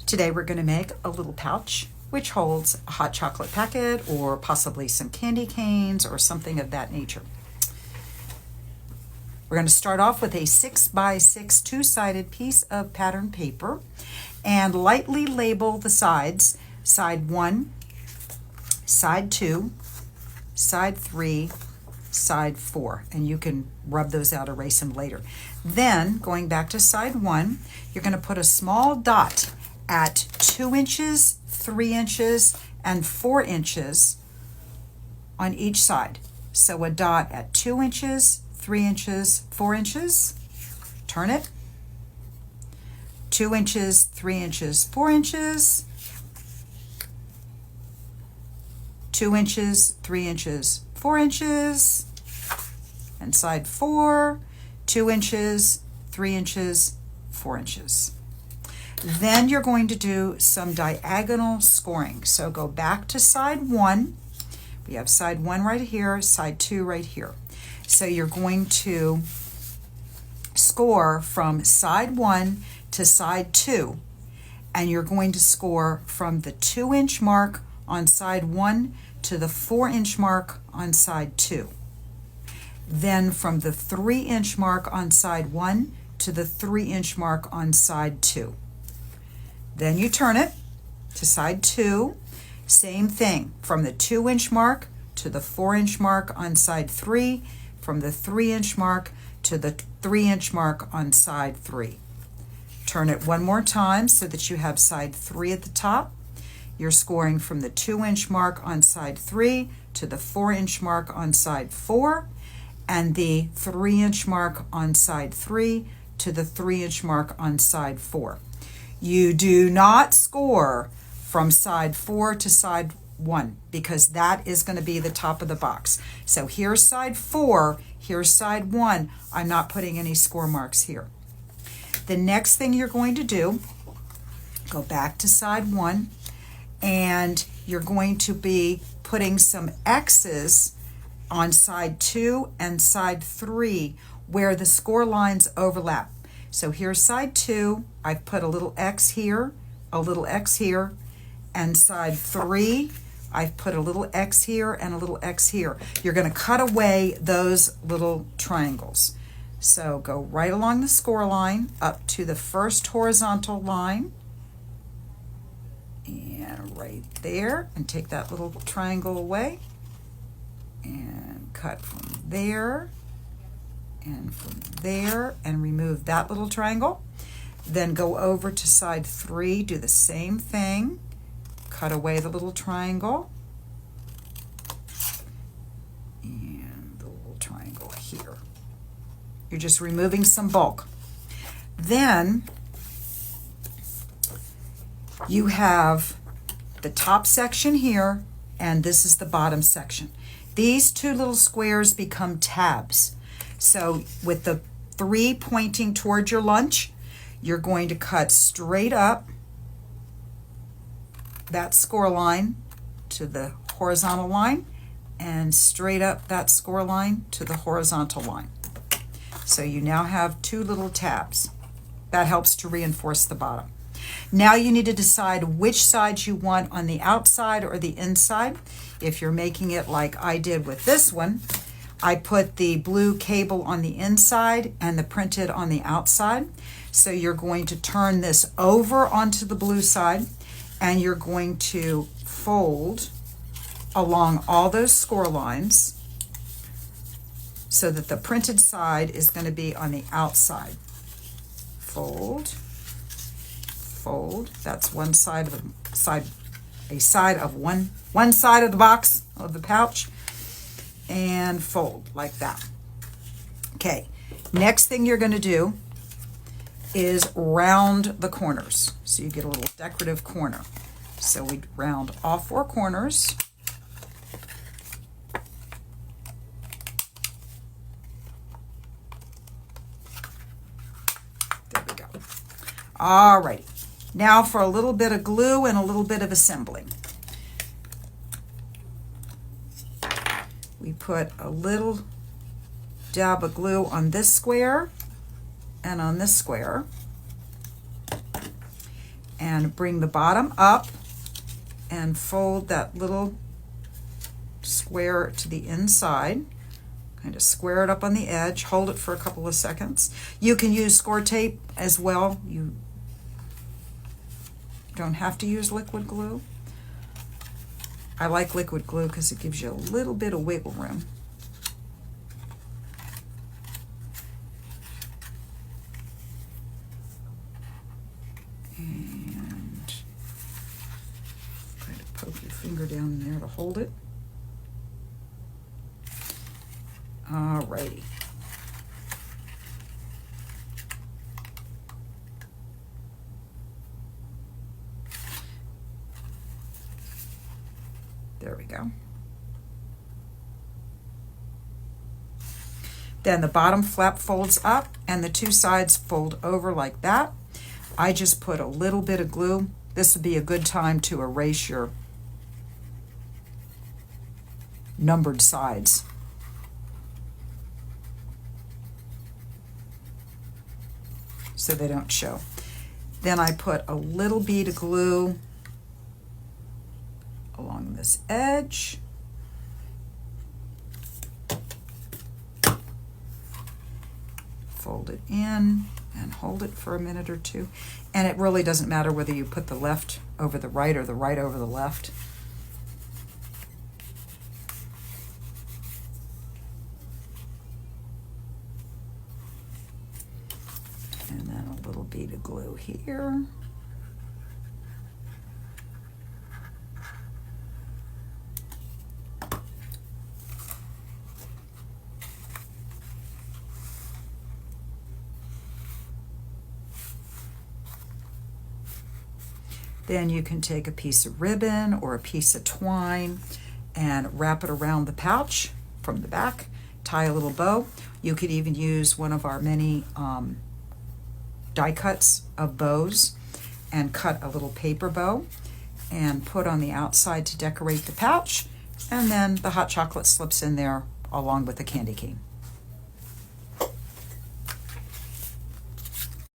Today we're going to make a little pouch which holds a hot chocolate packet or possibly some candy canes or something of that nature. We're going to start off with a 6x6 two-sided piece of pattern paper and lightly label the sides, side 1, side 2, side 3, side 4, and you can rub those out, erase them later. Then going back to side 1, you're going to put a small dot at 2 inches, 3 inches, and 4 inches on each side. So a dot at 2 inches, 3 inches, 4 inches, turn it, 2 inches, 3 inches, 4 inches, 2 inches, 3 inches, 4 inches, and side 4, 2 inches, 3 inches, 4 inches. Then you're going to do some diagonal scoring. So go back to side 1. We have side 1 right here, side 2 right here. So you're going to score from side 1 to side 2, and you're going to score from the 2-inch mark on side 1 to the 4-inch mark on side 2. Then from the 3-inch mark on side 1 to the 3-inch mark on side 2. Then you turn it to side 2, same thing, from the 2-inch mark to the 4-inch mark on side 3, from the 3-inch mark to the 3-inch mark on side 3. Turn it one more time so that you have side 3 at the top. You're scoring from the 2-inch mark on side 3 to the 4-inch mark on side 4, and the 3-inch mark on side 3 to the 3-inch mark on side 4. You do not score from side 4 to side 1 because that is going to be the top of the box. So here's side 4, here's side 1. I'm not putting any score marks here. The next thing you're going to do, go back to side 1, and you're going to be putting some X's on side 2 and side 3 where the score lines overlap. So here's side 2, I've put a little X here, a little X here, and side 3, I've put a little X here and a little X here. You're going to cut away those little triangles. So go right along the score line up to the first horizontal line, and right there, and take that little triangle away, and cut from there, and from there, and remove that little triangle. Then go over to side 3, do the same thing, cut away the little triangle, and the little triangle here. You're just removing some bulk. Then you have the top section here, and this is the bottom section. These two little squares become tabs. So with the 3 pointing toward your lunch, you're going to cut straight up that score line to the horizontal line and straight up that score line to the horizontal line. So you now have 2 little tabs. That helps to reinforce the bottom. Now you need to decide which side you want on the outside or the inside. If you're making it like I did with this one, I put the blue cable on the inside and the printed on the outside. So you're going to turn this over onto the blue side, and you're going to fold along all those score lines so that the printed side is going to be on the outside. Fold, fold. That's one side of the side, one side of the box of the pouch, and fold like that. Okay, next thing you're going to do is round the corners. So you get a little decorative corner. So we round all 4 corners. There we go. All righty. Now for a little bit of glue and a little bit of assembling. We put a little dab of glue on this square and on this square. and bring the bottom up and fold that little square to the inside. Kind of square it up on the edge, hold it for a couple of seconds. You can use score tape as well. You don't have to use liquid glue. I like liquid glue because it gives you a little bit of wiggle room. And kind of poke your finger down in there to hold it. Alrighty. There we go. Then the bottom flap folds up and the two sides fold over like that. I just put a little bit of glue. This would be a good time to erase your numbered sides. So they don't show. Then I put a little bead of glue along this edge. Fold it in and hold it for a minute or two. And it really doesn't matter whether you put the left over the right or the right over the left. And then a little bead of glue here. Then you can take a piece of ribbon or a piece of twine and wrap it around the pouch from the back, tie a little bow. You could even use one of our many die cuts of bows and cut a little paper bow and put on the outside to decorate the pouch, and then the hot chocolate slips in there along with the candy cane.